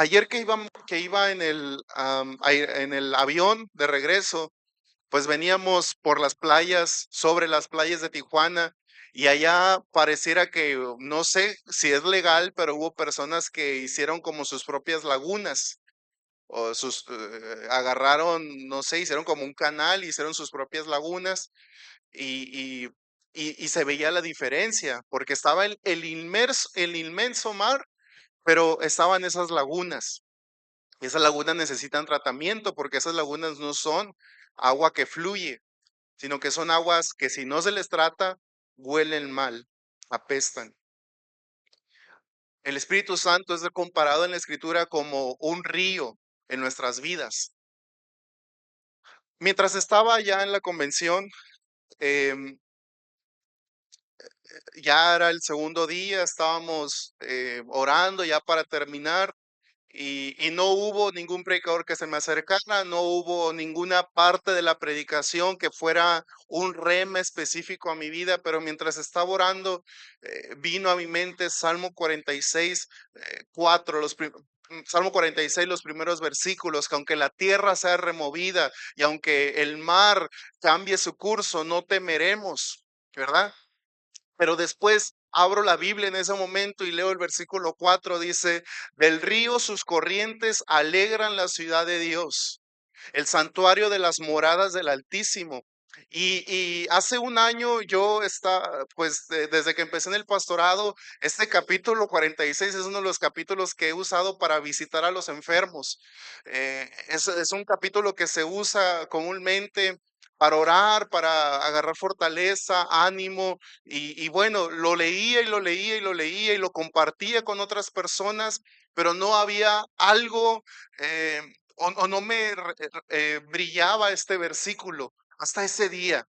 Ayer que iba en el avión de regreso, pues veníamos por las playas, sobre las playas de Tijuana, y allá pareciera que, no sé si es legal, pero hubo personas que hicieron como sus propias lagunas, o agarraron, no sé, hicieron como un canal, hicieron sus propias lagunas, y, y, y se veía la diferencia, porque estaba el inmenso mar, pero estaban esas lagunas. Esas lagunas necesitan tratamiento porque esas lagunas no son agua que fluye, sino que son aguas que si no se les trata, huelen mal, apestan. El Espíritu Santo es comparado en la Escritura como un río en nuestras vidas. Mientras estaba allá en la convención, em, ya era el segundo día, estábamos orando ya para terminar. Y no hubo ningún predicador que se me acercara, no hubo ninguna parte de la predicación que fuera un rema específico a mi vida, pero mientras estaba orando, vino a mi mente Salmo 46, 4, Salmo 46, los primeros versículos, que aunque la tierra sea removida y aunque el mar cambie su curso, no temeremos, ¿verdad? Pero después abro la Biblia en ese momento y leo el versículo 4, dice, del río sus corrientes alegran la ciudad de Dios, el santuario de las moradas del Altísimo. Y hace un año yo pues desde que empecé en el pastorado, este capítulo 46 es uno de los capítulos que he usado para visitar a los enfermos. Es un capítulo que se usa comúnmente para orar, para agarrar fortaleza, ánimo, y bueno, lo leía y lo leía y lo leía y lo compartía con otras personas, pero no había algo, eh, o no brillaba este versículo hasta ese día.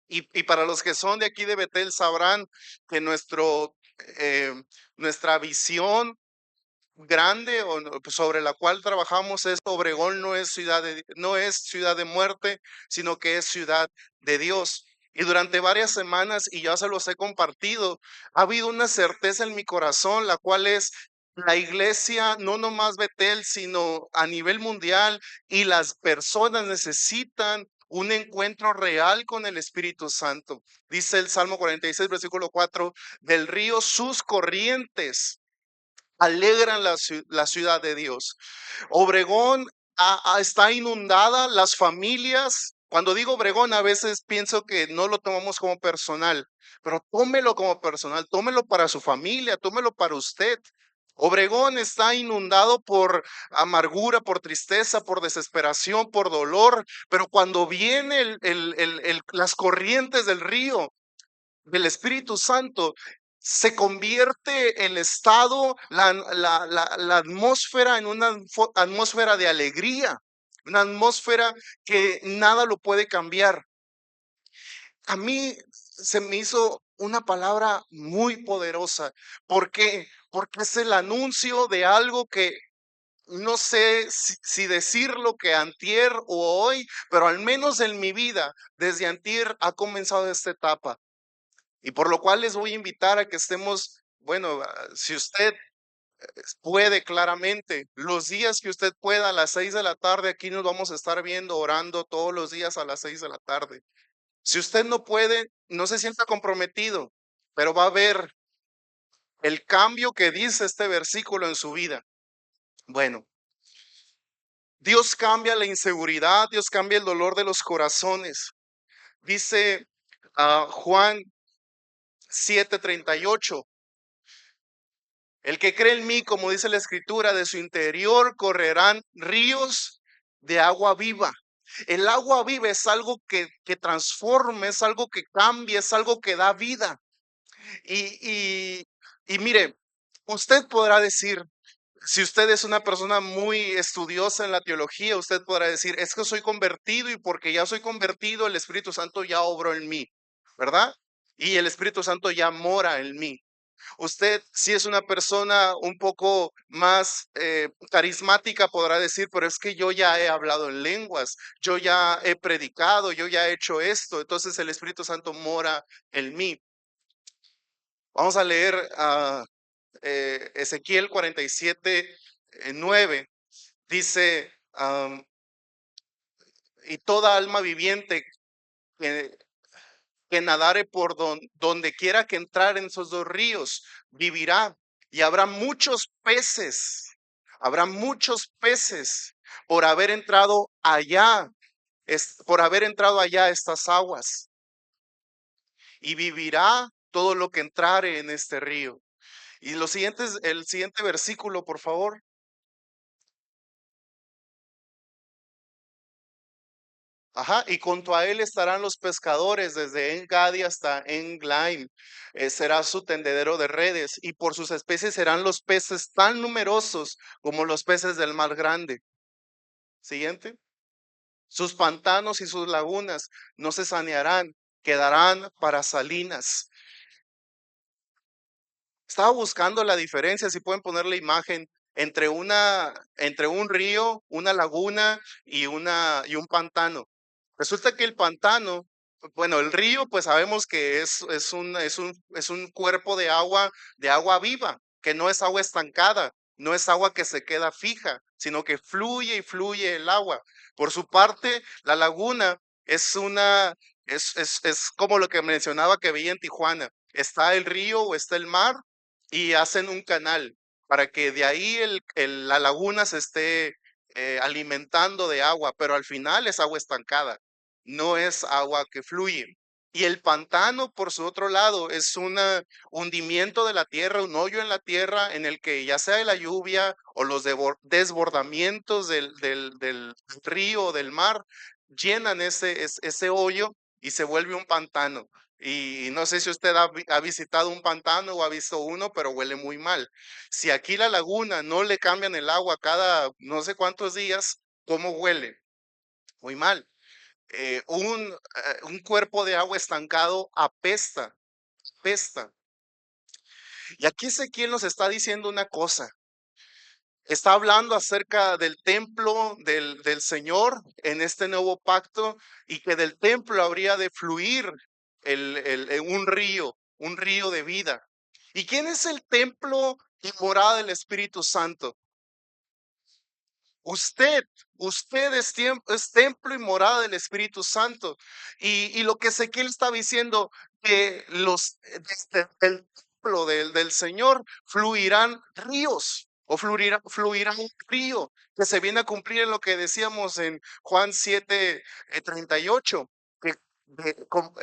Y para los que son de aquí de Betel sabrán que eh, nuestra visión grande pues, sobre la cual trabajamos es Obregón no es ciudad de muerte, sino que es ciudad de Dios. Y durante varias semanas, y ya se los he compartido, ha habido una certeza en mi corazón, la cual es la iglesia, no nomás Betel, sino a nivel mundial, y las personas necesitan un encuentro real con el Espíritu Santo. Dice el Salmo 46, versículo 4, del río sus corrientes alegran la ciudad de Dios. Obregón está inundada, las familias. Cuando digo Obregón, a veces pienso que no lo tomamos como personal, pero tómelo como personal, tómelo para su familia, tómelo para usted. Obregón está inundado por amargura, por tristeza, por desesperación, por dolor, pero cuando viene las corrientes del río, del Espíritu Santo, se convierte el estado, la atmósfera en una atmósfera de alegría, una atmósfera que nada lo puede cambiar. A mí se me hizo una palabra muy poderosa. ¿Por qué? Porque es el anuncio de algo que no sé si decirlo que antier o hoy, pero al menos en mi vida, desde antier ha comenzado esta etapa. Y por lo cual les voy a invitar a que estemos, bueno, si usted puede claramente, los días que usted pueda, a las 6 de la tarde, aquí nos vamos a estar viendo, orando todos los días a las 6 de la tarde. Si usted no puede, no se sienta comprometido, pero va a ver el cambio que dice este versículo en su vida. Bueno, Dios cambia la inseguridad, Dios cambia el dolor de los corazones. Dice Juan 7:38. El que cree en mí, como dice la escritura, de su interior correrán ríos de agua viva. El agua viva es algo que transforma, es algo que cambia, es algo que da vida. Y mire, usted podrá decir, si usted es una persona muy estudiosa en la teología, usted podrá decir, es que soy convertido y porque ya soy convertido, el Espíritu Santo ya obró en mí, ¿verdad? Y el Espíritu Santo ya mora en mí. Usted, si es una persona un poco más carismática, podrá decir, pero es que yo ya he hablado en lenguas, yo ya he predicado, yo ya he hecho esto, entonces el Espíritu Santo mora en mí. Vamos a leer Ezequiel 47, 9 dice, y toda alma viviente que, que nadare por donde quiera que entrar en esos dos ríos, vivirá. Y habrá muchos peces por haber entrado allá, por haber entrado allá a estas aguas. Y vivirá todo lo que entrare en este río. Y el siguiente versículo, por favor. Ajá, y junto a él estarán los pescadores desde En-Gadi hasta En-Glaim. Será su tendedero de redes, y por sus especies serán los peces tan numerosos como los peces del mar grande. Siguiente. Sus pantanos y sus lagunas no se sanearán, quedarán para salinas. Estaba buscando la diferencia, si pueden poner la imagen entre un río, una laguna y un pantano. Resulta que el pantano, bueno, el río, pues sabemos que es un cuerpo de agua viva, que no es agua estancada, no es agua que se queda fija, sino que fluye y fluye el agua. Por su parte, la laguna es es como lo que mencionaba que veía en Tijuana. Está el río o está el mar y hacen un canal para que de ahí la laguna se esté alimentando de agua, pero al final es agua estancada, no es agua que fluye. Y el pantano, por su otro lado, es un hundimiento de la tierra, un hoyo en la tierra en el que ya sea de la lluvia o los desbordamientos del río o del mar, llenan ese hoyo y se vuelve un pantano. Y no sé si usted ha visitado un pantano o ha visto uno, pero huele muy mal. Si aquí la laguna no le cambian el agua cada no sé cuántos días, ¿cómo huele? Muy mal. Un cuerpo de agua estancado apesta, apesta. Y aquí Ezequiel nos está diciendo una cosa. Está hablando acerca del templo del Señor en este nuevo pacto, y que del templo habría de fluir un río de vida. ¿Y quién es el templo y morada del Espíritu Santo? Usted, usted es templo y morada del Espíritu Santo. Y lo que Ezequiel está diciendo, que desde el templo del Señor fluirán ríos, o fluirá un río, que se viene a cumplir en lo que decíamos en Juan 7, 38, que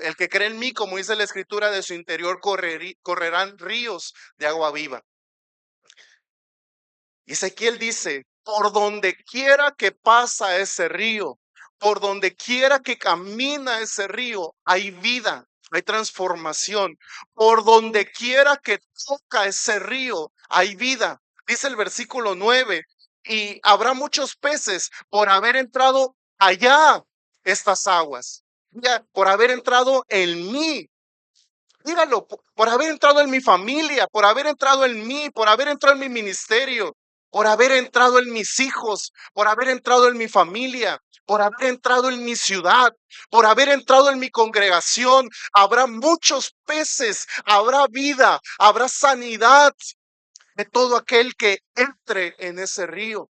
el que cree en mí, como dice la escritura, de su interior correrán ríos de agua viva. Y Ezequiel dice, por donde quiera que pasa ese río, por donde quiera que camina ese río, hay vida, hay transformación. Por donde quiera que toca ese río, hay vida. Dice el versículo 9, y habrá muchos peces por haber entrado allá estas aguas, ya, por haber entrado en mí. Dígalo, por haber entrado en mi familia, por haber entrado en mí, por haber entrado en mi ministerio, por haber entrado en mis hijos, por haber entrado en mi familia, por haber entrado en mi ciudad, por haber entrado en mi congregación. Habrá muchos peces, habrá vida, habrá sanidad de todo aquel que entre en ese río.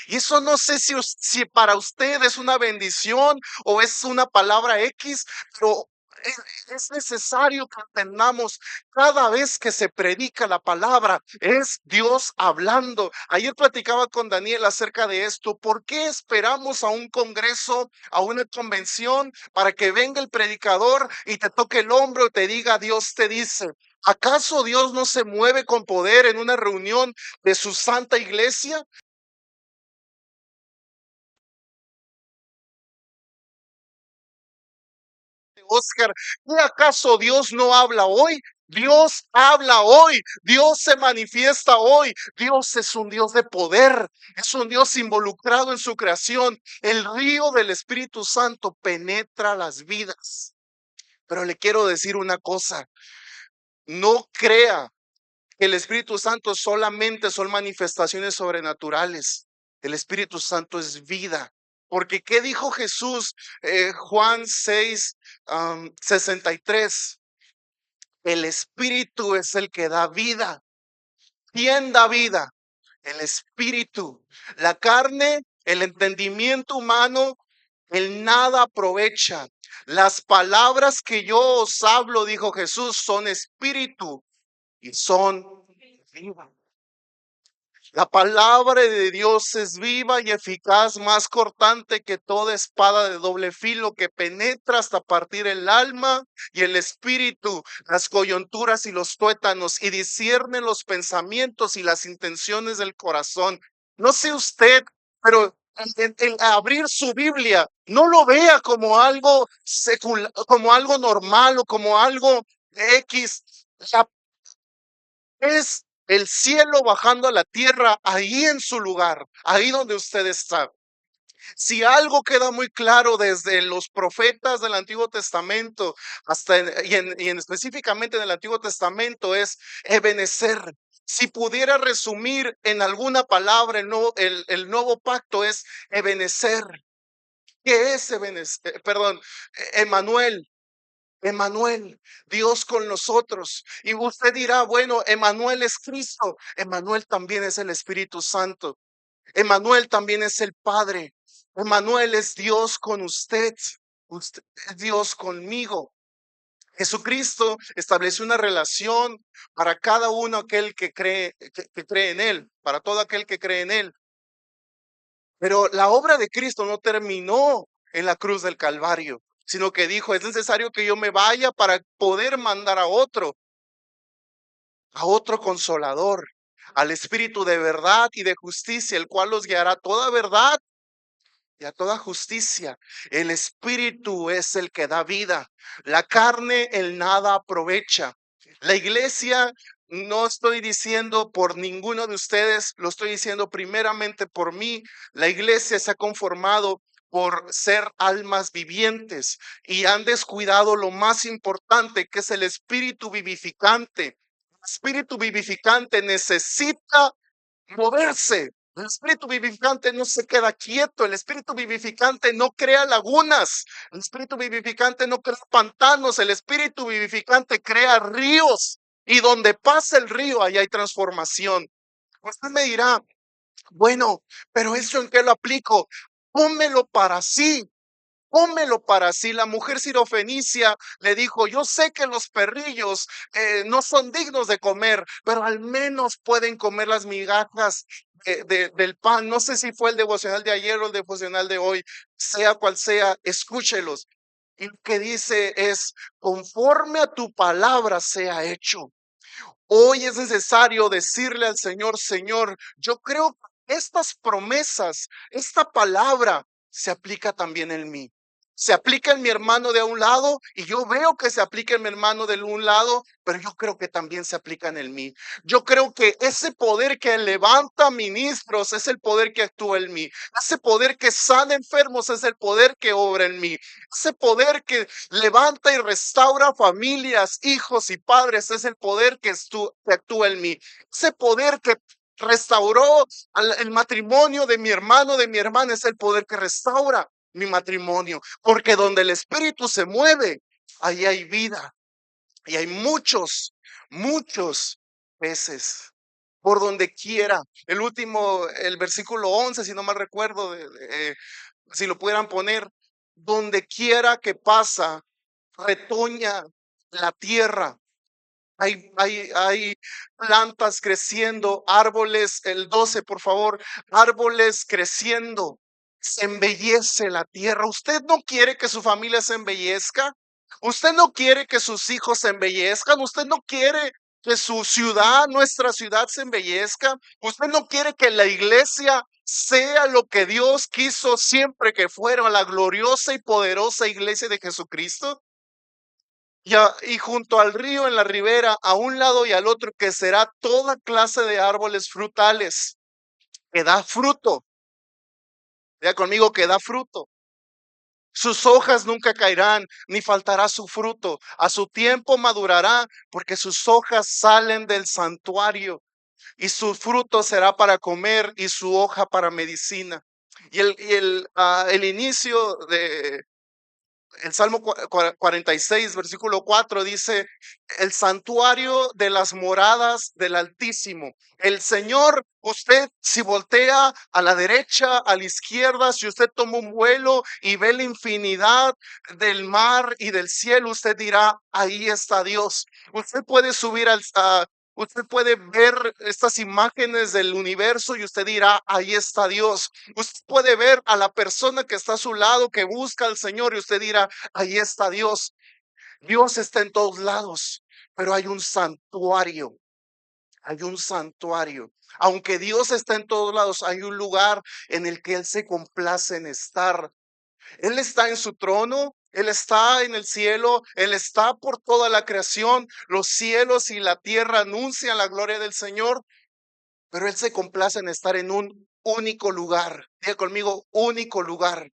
Y eso no sé si para usted es una bendición o es una palabra X, pero es necesario que entendamos, cada vez que se predica la palabra, es Dios hablando. Ayer platicaba con Daniel acerca de esto. ¿Por qué esperamos a un congreso, a una convención, para que venga el predicador y te toque el hombro y te diga, Dios te dice? ¿Acaso Dios no se mueve con poder en una reunión de su santa iglesia? Oscar, ¿qué acaso Dios no habla hoy? Dios habla hoy, Dios se manifiesta hoy, Dios es un Dios de poder, es un Dios involucrado en su creación. El río del Espíritu Santo penetra las vidas. Pero le quiero decir una cosa, no crea que el Espíritu Santo solamente son manifestaciones sobrenaturales. El Espíritu Santo es vida. Porque ¿qué dijo Jesús? Juan 6, 63. El Espíritu es el que da vida. ¿Quién da vida? el espíritu. La carne, el entendimiento humano, el nada aprovecha. Las palabras que yo os hablo, dijo Jesús, son espíritu y son vida. La palabra de Dios es viva y eficaz, más cortante que toda espada de doble filo, que penetra hasta partir el alma y el espíritu, las coyunturas y los tuétanos, y discierne los pensamientos y las intenciones del corazón. No sé usted, pero el abrir su Biblia, no lo vea como algo secular, como algo normal o como algo X. La es el cielo bajando a la tierra, ahí en su lugar, ahí donde usted está. Si algo queda muy claro desde los profetas del Antiguo Testamento hasta específicamente en el Antiguo Testamento es Ebenezer. Si pudiera resumir en alguna palabra el nuevo pacto es Ebenezer. ¿Qué es Ebenezer? Perdón, Emanuel. Emanuel, Dios con nosotros. Y usted dirá, bueno, Emanuel es Cristo. Emanuel también es el Espíritu Santo. Emanuel también es el Padre. Emanuel es Dios con usted. Usted es Dios conmigo. Jesucristo estableció una relación para cada uno aquel que cree en Él, para todo aquel que cree en Él. Pero la obra de Cristo no terminó en la cruz del Calvario, sino que dijo, es necesario que yo me vaya para poder mandar a otro consolador, al Espíritu de verdad y de justicia, el cual los guiará a toda verdad y a toda justicia. El Espíritu es el que da vida. La carne, el nada aprovecha. La iglesia, no estoy diciendo por ninguno de ustedes, lo estoy diciendo primeramente por mí. La iglesia se ha conformado por ser almas vivientes y han descuidado lo más importante, que es el espíritu vivificante. El espíritu vivificante necesita moverse. El espíritu vivificante no se queda quieto, el espíritu vivificante no crea lagunas, el espíritu vivificante no crea pantanos, el espíritu vivificante crea ríos, y donde pasa el río, ahí hay transformación. Usted me dirá, bueno, pero ¿eso en qué lo aplico? Pónmelo para sí. Pónmelo para sí. La mujer sirofenicia le dijo, yo sé que los perrillos no son dignos de comer, pero al menos pueden comer las migajas del pan. No sé si fue el devocional de ayer o el devocional de hoy, sea cual sea, escúchelos. Y lo que dice es, conforme a tu palabra sea hecho. Hoy es necesario decirle al Señor, Señor, yo creo que estas promesas, esta palabra se aplica también en mí. Se aplica en mi hermano de un lado y yo veo que se aplica en mi hermano de un lado, pero yo creo que también se aplica en mí. Yo creo que ese poder que levanta ministros es el poder que actúa en mí. Ese poder que sana enfermos es el poder que obra en mí. Ese poder que levanta y restaura familias, hijos y padres es el poder que actúa en mí. Ese poder que restauró el matrimonio de mi hermano, de mi hermana, es el poder que restaura mi matrimonio, porque donde el espíritu se mueve, ahí hay vida y hay muchos peces por donde quiera. El versículo 11, si no mal recuerdo, si lo pudieran poner, donde quiera que pasa, retoña la tierra. Hay plantas creciendo, árboles, el 12 por favor, árboles creciendo, se embellece la tierra. ¿Usted no quiere que su familia se embellezca? ¿Usted no quiere que sus hijos se embellezcan? ¿Usted no quiere que su ciudad, nuestra ciudad, se embellezca? ¿Usted no quiere que la iglesia sea lo que Dios quiso siempre que fuera, la gloriosa y poderosa iglesia de Jesucristo? Y junto al río en la ribera, a un lado y al otro, que será toda clase de árboles frutales, que da fruto. Vea conmigo, que da fruto. Sus hojas nunca caerán, ni faltará su fruto. A su tiempo madurará, porque sus hojas salen del santuario, y su fruto será para comer, y su hoja para medicina. El inicio El Salmo 46, versículo 4 dice, el santuario de las moradas del Altísimo. El Señor, usted si voltea a la derecha, a la izquierda, si usted toma un vuelo y ve la infinidad del mar y del cielo, usted dirá, ahí está Dios. Usted puede subir usted puede ver estas imágenes del universo y usted dirá, ahí está Dios. Usted puede ver a la persona que está a su lado, que busca al Señor y usted dirá, ahí está Dios. Dios está en todos lados, pero hay un santuario, hay un santuario. Aunque Dios está en todos lados, hay un lugar en el que Él se complace en estar. Él está en su trono, Él está en el cielo, Él está por toda la creación. Los cielos y la tierra anuncian la gloria del Señor, pero Él se complace en estar en un único lugar. Diga conmigo, único lugar.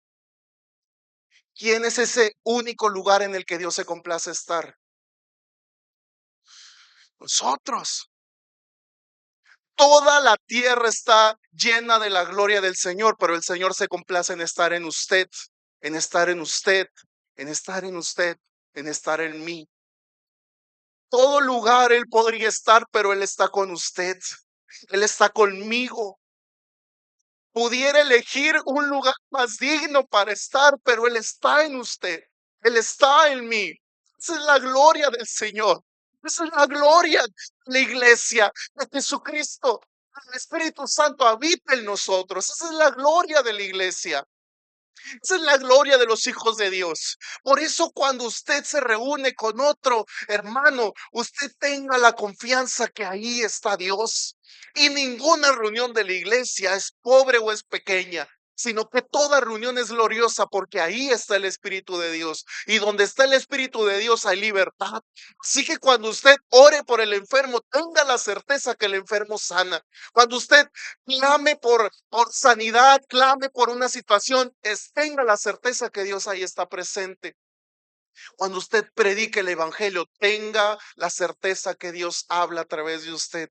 ¿Quién es ese único lugar en el que Dios se complace estar? Nosotros. Toda la tierra está llena de la gloria del Señor, pero el Señor se complace en estar en usted, en estar en usted, en estar en usted, en estar en mí. Todo lugar Él podría estar, pero Él está con usted. Él está conmigo. Pudiera elegir un lugar más digno para estar, pero Él está en usted. Él está en mí. Esa es la gloria del Señor. Esa es la gloria de la iglesia de Jesucristo. El Espíritu Santo habita en nosotros. Esa es la gloria de la iglesia. Esa es la gloria de los hijos de Dios. Por eso cuando usted se reúne con otro hermano, usted tenga la confianza que ahí está Dios. Y ninguna reunión de la iglesia es pobre o es pequeña, sino que toda reunión es gloriosa porque ahí está el Espíritu de Dios. Y donde está el Espíritu de Dios hay libertad. Así que cuando usted ore por el enfermo, tenga la certeza que el enfermo sana. Cuando usted clame por sanidad, clame por una situación, tenga la certeza que Dios ahí está presente. Cuando usted predique el evangelio, tenga la certeza que Dios habla a través de usted.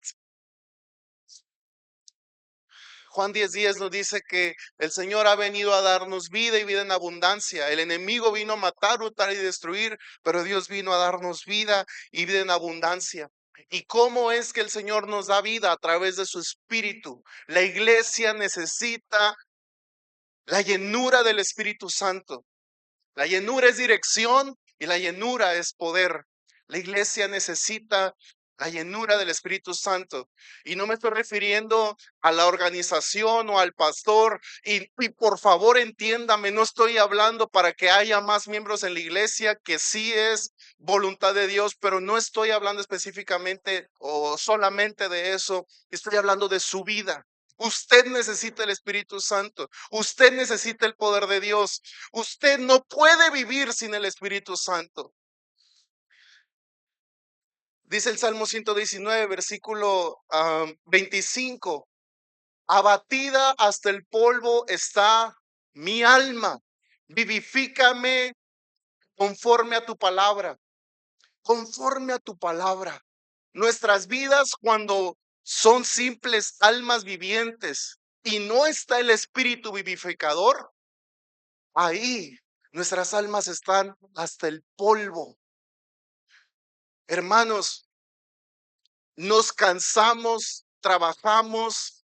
Juan 10:10 nos dice que el Señor ha venido a darnos vida y vida en abundancia. El enemigo vino a matar, hurtar y destruir, pero Dios vino a darnos vida y vida en abundancia. ¿Y cómo es que el Señor nos da vida? A través de su Espíritu. La iglesia necesita la llenura del Espíritu Santo. La llenura es dirección y la llenura es poder. La iglesia necesita la llenura del Espíritu Santo. Y no me estoy refiriendo a la organización o al pastor. Y por favor entiéndame, no estoy hablando para que haya más miembros en la iglesia, que sí es voluntad de Dios, pero no estoy hablando específicamente o solamente de eso. Estoy hablando de su vida. Usted necesita el Espíritu Santo. Usted necesita el poder de Dios. Usted no puede vivir sin el Espíritu Santo. Dice el Salmo 119, versículo 25. Abatida hasta el polvo está mi alma. Vivifícame conforme a tu palabra. Conforme a tu palabra. Nuestras vidas cuando son simples almas vivientes y no está el Espíritu vivificador, ahí nuestras almas están hasta el polvo. Hermanos, nos cansamos, trabajamos,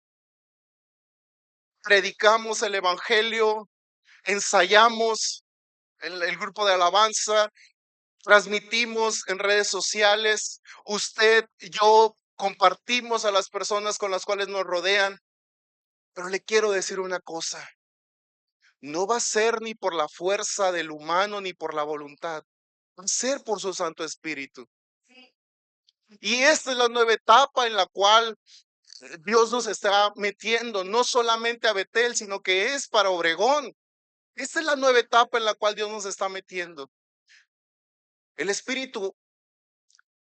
predicamos el evangelio, ensayamos el grupo de alabanza, transmitimos en redes sociales, usted, yo compartimos a las personas con las cuales nos rodean, pero le quiero decir una cosa, no va a ser ni por la fuerza del humano ni por la voluntad, va a ser por su Santo Espíritu. Y esta es la nueva etapa en la cual Dios nos está metiendo, no solamente a Betel, sino que es para Obregón. Esta es la nueva etapa en la cual Dios nos está metiendo. El Espíritu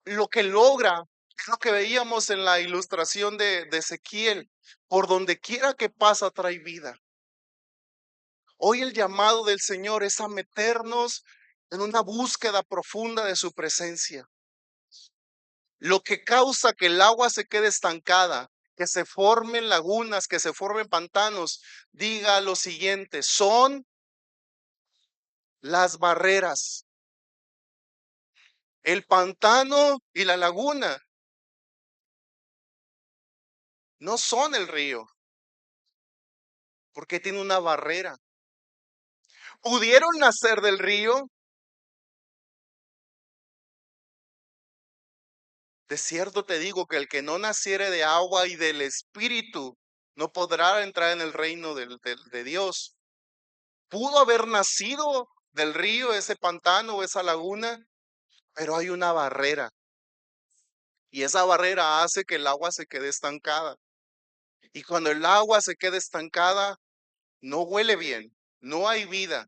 lo que logra es lo que veíamos en la ilustración de Ezequiel. Por donde quiera que pasa trae vida. Hoy el llamado del Señor es a meternos en una búsqueda profunda de su presencia. Lo que causa que el agua se quede estancada, que se formen lagunas, que se formen pantanos, diga lo siguiente, son las barreras, el pantano y la laguna no son el río, porque tiene una barrera. ¿Pudieron nacer del río? De cierto te digo que el que no naciere de agua y del Espíritu no podrá entrar en el reino de Dios. Pudo haber nacido del río ese pantano o esa laguna, pero hay una barrera y esa barrera hace que el agua se quede estancada. Y cuando el agua se queda estancada, no huele bien, no hay vida.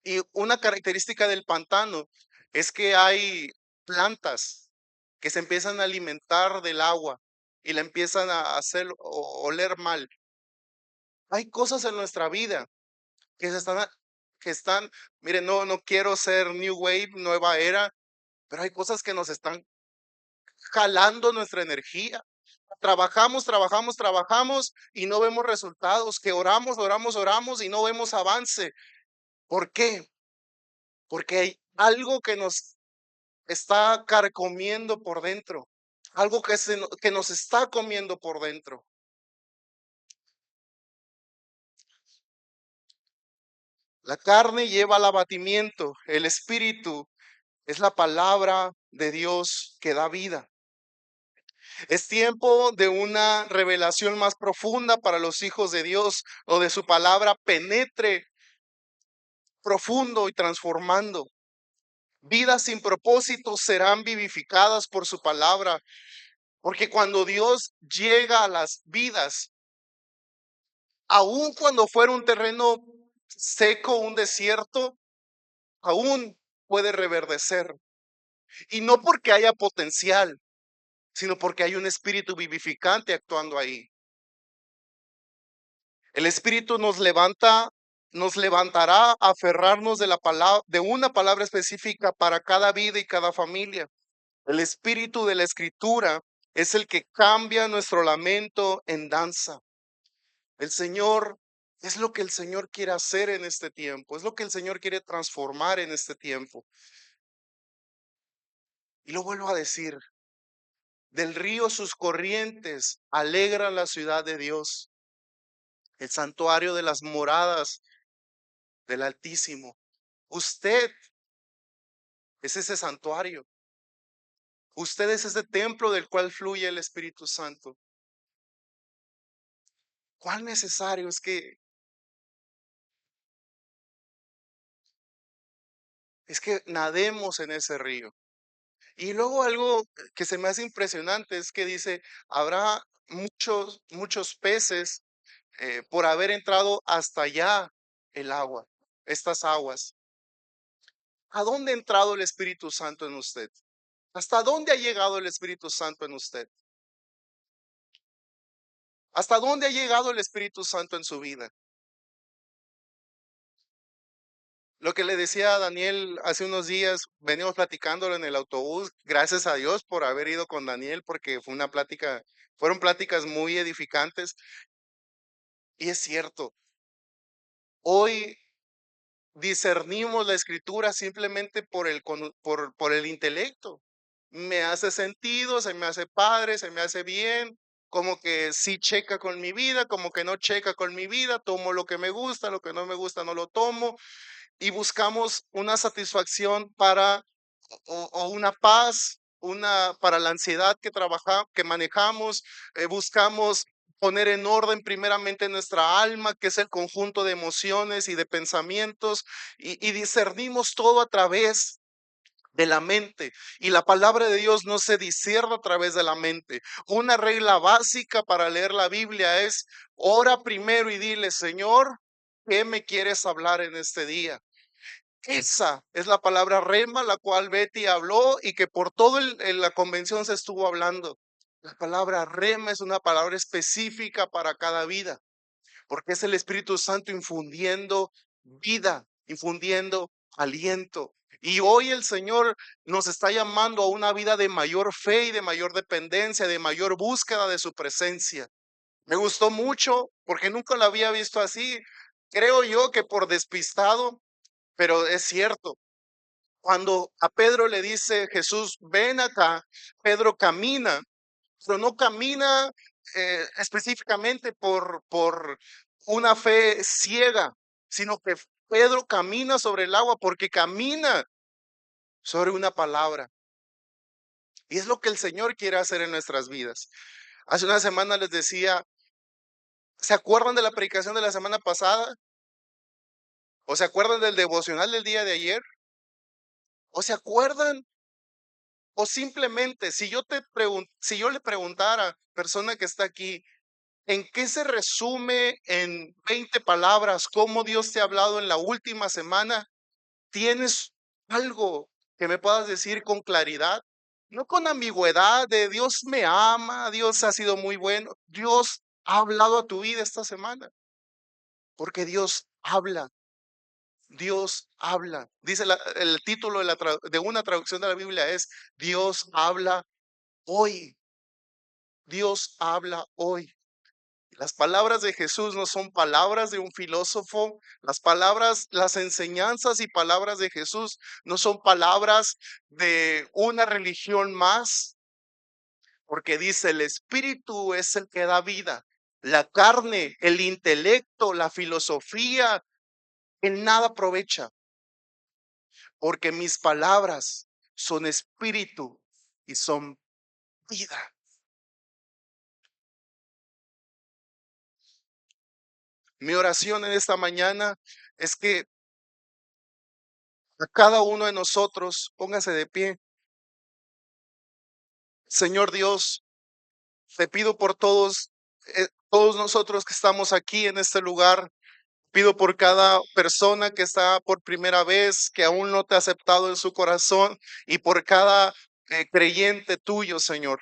Y una característica del pantano es que hay plantas que se empiezan a alimentar del agua y la empiezan a hacer oler mal. Hay cosas en nuestra vida que se están, que están, miren, no quiero ser New Wave, nueva era, pero hay cosas que nos están jalando nuestra energía. Trabajamos, trabajamos, trabajamos y no vemos resultados, que oramos, oramos, oramos y no vemos avance. ¿Por qué? Porque hay algo que nos está carcomiendo por dentro, algo que nos está comiendo por dentro. La carne lleva al abatimiento, el espíritu es la palabra de Dios que da vida. Es tiempo de una revelación más profunda para los hijos de Dios, o de su palabra penetre profundo y transformando. Vidas sin propósito serán vivificadas por su palabra, porque cuando Dios llega a las vidas, aun cuando fuera un terreno seco, un desierto, aún puede reverdecer. Y no porque haya potencial, sino porque hay un espíritu vivificante actuando ahí. El espíritu nos levantará a aferrarnos de la palabra, de una palabra específica para cada vida y cada familia. El espíritu de la escritura es el que cambia nuestro lamento en danza. El Señor es lo que el Señor quiere hacer en este tiempo, es lo que el Señor quiere transformar en este tiempo. Y lo vuelvo a decir, del río sus corrientes alegran la ciudad de Dios, el santuario de las moradas del Altísimo. Usted es ese santuario, usted es ese templo del cual fluye el Espíritu Santo. ¿Cuál necesario es que nademos en ese río? Y luego algo que se me hace impresionante es que dice, habrá muchos peces por haber entrado hasta allá el agua, estas aguas. ¿A dónde ha entrado el Espíritu Santo en usted? ¿Hasta dónde ha llegado el Espíritu Santo en usted? ¿Hasta dónde ha llegado el Espíritu Santo en su vida? Lo que le decía a Daniel hace unos días, venimos platicándolo en el autobús, gracias a Dios por haber ido con Daniel, porque fue una plática, fueron pláticas muy edificantes. Y es cierto, hoy discernimos la escritura simplemente por el intelecto. Me hace sentido, se me hace padre, se me hace bien, como que sí checa con mi vida, como que no checa con mi vida, tomo lo que me gusta, lo que no me gusta no lo tomo, y buscamos una satisfacción para o una paz, una para la ansiedad que manejamos, buscamos poner en orden primeramente nuestra alma, que es el conjunto de emociones y de pensamientos, y discernimos todo a través de la mente. Y la palabra de Dios no se discierne a través de la mente. Una regla básica para leer la Biblia es: ora primero y dile, Señor, ¿qué me quieres hablar en este día? Esa es la palabra rema, la cual Betty habló y que por todo la convención se estuvo hablando. La palabra rema es una palabra específica para cada vida, porque es el Espíritu Santo infundiendo vida, infundiendo aliento. Y hoy el Señor nos está llamando a una vida de mayor fe y de mayor dependencia, de mayor búsqueda de su presencia. Me gustó mucho porque nunca lo había visto así. Creo yo que por despistado, pero es cierto. Cuando a Pedro le dice Jesús, ven acá, Pedro camina, pero no camina específicamente por una fe ciega, sino que Pedro camina sobre el agua porque camina sobre una palabra. Y es lo que el Señor quiere hacer en nuestras vidas. Hace una semana les decía, ¿se acuerdan de la predicación de la semana pasada? ¿O se acuerdan del devocional del día de ayer? ¿O se acuerdan? O simplemente, si yo le preguntara, persona que está aquí, ¿en qué se resume en 20 palabras cómo Dios te ha hablado en la última semana? ¿Tienes algo que me puedas decir con claridad? No con ambigüedad de Dios me ama, Dios ha sido muy bueno. Dios ha hablado a tu vida esta semana, porque Dios habla. Dios habla. Dice el título de una traducción de la Biblia es Dios habla hoy. Dios habla hoy. Las palabras de Jesús no son palabras de un filósofo. Las palabras, las enseñanzas y palabras de Jesús no son palabras de una religión más, porque dice el Espíritu es el que da vida. La carne, el intelecto, la filosofía, en nada aprovecha, porque mis palabras son espíritu y son vida. Mi oración en esta mañana es que a cada uno de nosotros, póngase de pie. Señor Dios, te pido por todos nosotros que estamos aquí en este lugar. Pido por cada persona que está por primera vez, que aún no te ha aceptado en su corazón, y por cada creyente tuyo, Señor.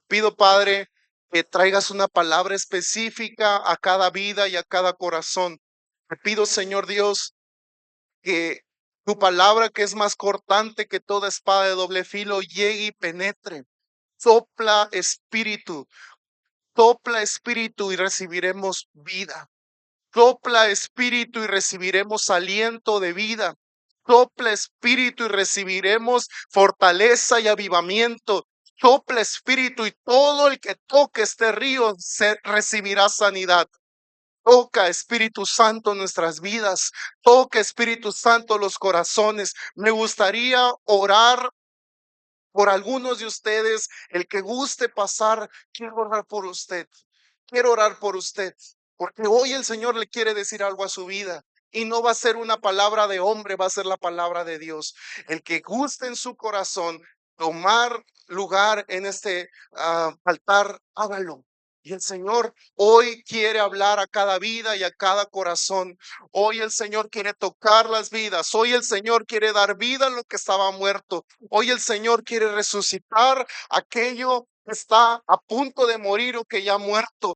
Pido, Padre, que traigas una palabra específica a cada vida y a cada corazón. Te pido, Señor Dios, que tu palabra, que es más cortante que toda espada de doble filo, llegue y penetre. Sopla espíritu, sopla espíritu y recibiremos vida. Sopla espíritu y recibiremos aliento de vida. Sopla espíritu y recibiremos fortaleza y avivamiento. Sopla espíritu y todo el que toque este río recibirá sanidad. Toca, Espíritu Santo, nuestras vidas. Toca, Espíritu Santo, los corazones. Me gustaría orar por algunos de ustedes. El que guste pasar, quiero orar por usted. Quiero orar por usted. Porque hoy el Señor le quiere decir algo a su vida. Y no va a ser una palabra de hombre, va a ser la palabra de Dios. El que guste en su corazón tomar lugar en este altar, hágalo. Y el Señor hoy quiere hablar a cada vida y a cada corazón. Hoy el Señor quiere tocar las vidas. Hoy el Señor quiere dar vida a lo que estaba muerto. Hoy el Señor quiere resucitar aquello que está a punto de morir o que ya ha muerto.